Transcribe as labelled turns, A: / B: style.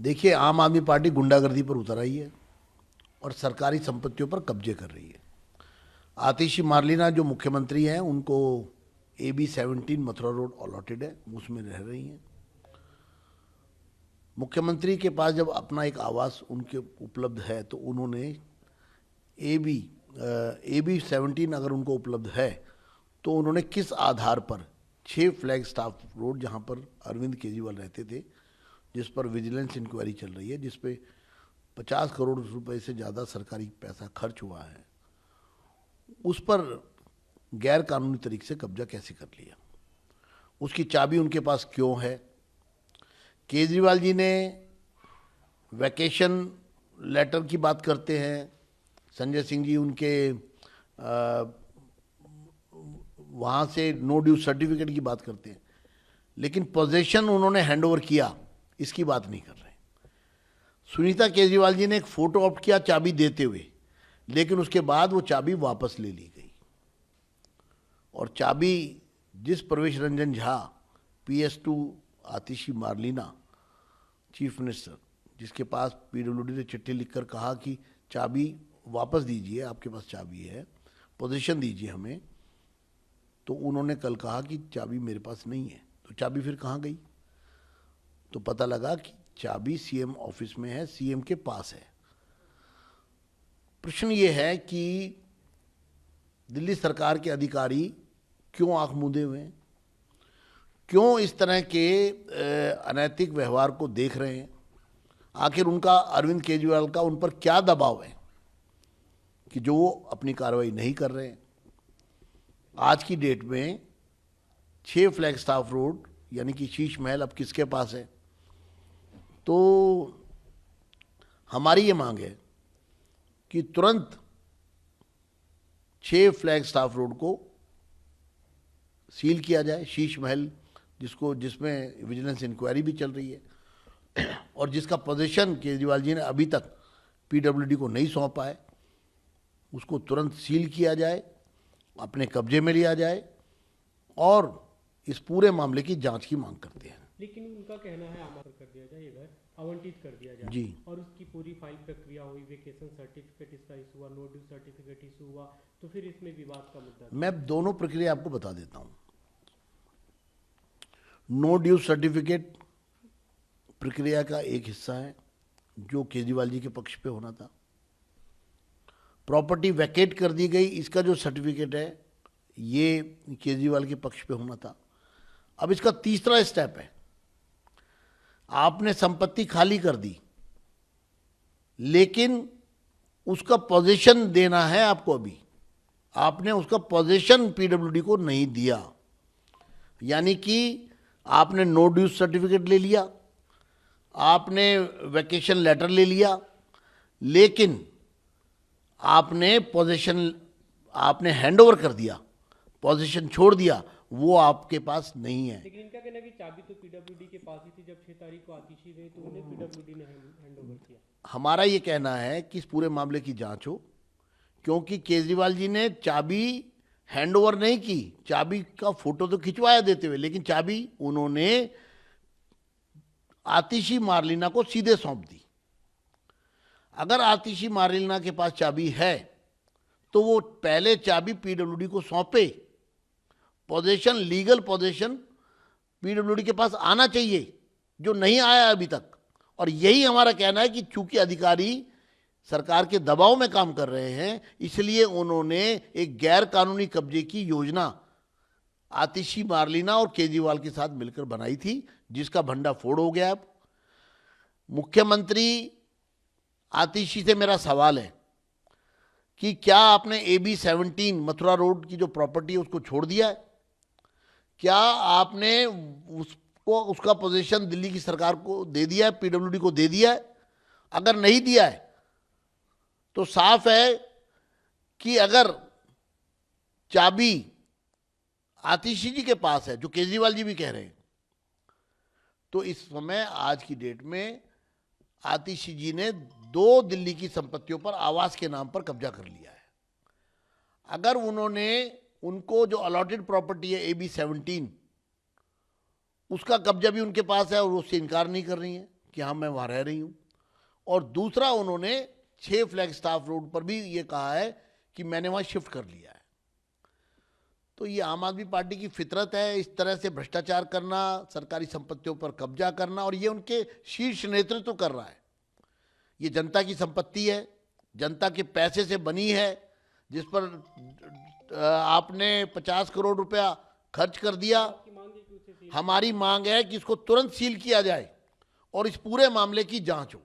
A: देखिए, आम आदमी पार्टी गुंडागर्दी पर उतर आई है और सरकारी संपत्तियों पर कब्जे कर रही है। आतिशी मार्लिना जो मुख्यमंत्री हैं, उनको AB 17 मथुरा रोड अलॉटेड है, उसमें रह रही हैं। मुख्यमंत्री के पास जब अपना एक आवास उनके उपलब्ध है तो उन्होंने AB 17 अगर उनको उपलब्ध है तो उन्होंने किस आधार पर 6 फ्लैग स्टाफ रोड, जहां पर अरविंद केजरीवाल रहते थे, जिस पर विजिलेंस इंक्वायरी चल रही है, जिस पे 50 करोड़ रुपए से ज़्यादा सरकारी पैसा खर्च हुआ है, उस पर गैर कानूनी तरीके से कब्जा कैसे कर लिया? उसकी चाबी उनके पास क्यों है? केजरीवाल जी ने वैकेशन लेटर की बात करते हैं, संजय सिंह जी उनके वहाँ से नो ड्यू सर्टिफिकेट की बात करते हैं, लेकिन पोजेशन उन्होंने हैंडओवर किया, इसकी बात नहीं कर रहे। सुनीता केजरीवाल जी ने एक फोटो ऑप्ट किया चाबी देते हुए, लेकिन उसके बाद वो चाबी वापस ले ली गई। और चाबी जिस प्रवेश रंजन झा, PS2 आतिशी मार्लिना, चीफ मिनिस्टर, जिसके पास PWD ने चिट्ठी लिखकर कहा कि चाबी वापस दीजिए, आपके पास चाबी है, पोजीशन दीजिए हमें, तो उन्होंने कल कहा कि चाबी मेरे पास नहीं है। तो चाबी फिर कहाँ गई? तो पता लगा कि चाबी CM ऑफिस में है, CM के पास है। प्रश्न ये है कि दिल्ली सरकार के अधिकारी क्यों आंख मूंदे हुए हैं? क्यों इस तरह के अनैतिक व्यवहार को देख रहे हैं? आखिर उनका, अरविंद केजरीवाल का, उन पर क्या दबाव है कि जो वो अपनी कार्रवाई नहीं कर रहे हैं? आज की डेट में 6 फ्लैग स्टाफ रोड यानी कि शीश महल अब किसके पास है? तो हमारी ये मांग है कि तुरंत 6 फ्लैग स्टाफ रोड को सील किया जाए, शीश महल जिसमें विजिलेंस इंक्वायरी भी चल रही है और जिसका पोजीशन केजरीवाल जी ने अभी तक PWD को नहीं सौंपा है, उसको तुरंत सील किया जाए, अपने कब्जे में लिया जाए और इस पूरे मामले की जांच की मांग करते हैं।
B: लेकिन उनका कहना है आमंत्रित कर दिया जाए, ये घर आवंटित कर दिया जाए
A: जी,
B: और उसकी पूरी फाइल प्रक्रिया हुई, वेकेशन सर्टिफिकेट इसका इशू हुआ, नो ड्यू सर्टिफिकेट इशू हुआ, तो फिर इसमें विवाद का मुद्दा।
A: मैं दोनों प्रक्रिया आपको बता देता हूं। नो ड्यू सर्टिफिकेट प्रक्रिया का एक हिस्सा है जो केजरीवाल जी के पक्ष पे होना था। प्रॉपर्टी वैकेट कर दी गई, इसका जो सर्टिफिकेट है ये केजरीवाल के पक्ष पे होना था। अब इसका तीसरा स्टेप है, आपने संपत्ति खाली कर दी, लेकिन उसका पोजीशन देना है आपको। अभी आपने उसका पोजीशन PWD को नहीं दिया, यानी कि आपने नो ड्यूज सर्टिफिकेट ले लिया, आपने वैकेशन लेटर ले लिया, लेकिन आपने पोजीशन, आपने हैंडओवर कर दिया, पोजीशन छोड़ दिया, वो आपके पास नहीं है।
B: लेकिन इनका कहना है कि चाबी तो PWD के पास ही थी, जब 6 तारीख को आतिशी गई तो उन्हें PWD ने हैंडओवर किया।
A: हमारा ये कहना है कि इस पूरे मामले की जांच हो, क्योंकि केजरीवाल जी ने चाबी हैंडओवर नहीं की, चाबी का फोटो तो खिंचवाया देते हुए, लेकिन चाबी उन्होंने आतिशी मार्लिना को सीधे सौंप दी। अगर आतिशी मार्लिना के पास चाबी है तो वो पहले चाबी PWD को सौंपे, पोजीशन, लीगल पोजीशन PWD के पास आना चाहिए, जो नहीं आया अभी तक। और यही हमारा कहना है कि चूंकि अधिकारी सरकार के दबाव में काम कर रहे हैं, इसलिए उन्होंने एक गैर कानूनी कब्जे की योजना आतिशी मार्लिना और केजरीवाल के साथ मिलकर बनाई थी, जिसका भंडाफोड़ हो गया। अब मुख्यमंत्री आतिशी से मेरा सवाल है कि क्या आपने AB 17 मथुरा रोड की जो प्रॉपर्टी है उसको छोड़ दिया है? क्या आपने उसको, उसका पोजीशन दिल्ली की सरकार को दे दिया है, PWD को दे दिया है? अगर नहीं दिया है तो साफ है कि अगर चाबी आतिशी जी के पास है, जो केजरीवाल जी भी कह रहे हैं, तो इस समय आज की डेट में आतिशी जी ने 2 दिल्ली की संपत्तियों पर आवास के नाम पर कब्जा कर लिया है। अगर उन्होंने, उनको जो अलॉटेड प्रॉपर्टी है AB 17, उसका कब्जा भी उनके पास है और उससे इनकार नहीं कर रही है, कि हाँ मैं वहाँ रह रही हूँ। और दूसरा उन्होंने 6 फ्लैग स्टाफ रोड पर भी ये कहा है कि मैंने वहाँ शिफ्ट कर लिया है। तो ये आम आदमी पार्टी की फितरत है, इस तरह से भ्रष्टाचार करना, सरकारी संपत्तियों पर कब्जा करना, और ये उनके शीर्ष नेतृत्व कर रहा है। ये जनता की संपत्ति है, जनता के पैसे से बनी है, जिस पर आपने 50 करोड़ रुपया खर्च कर दिया।
B: आपकी मांग है कि उसे सील
A: हमारी मांग है कि इसको तुरंत सील किया जाए और इस पूरे मामले की जांच हो।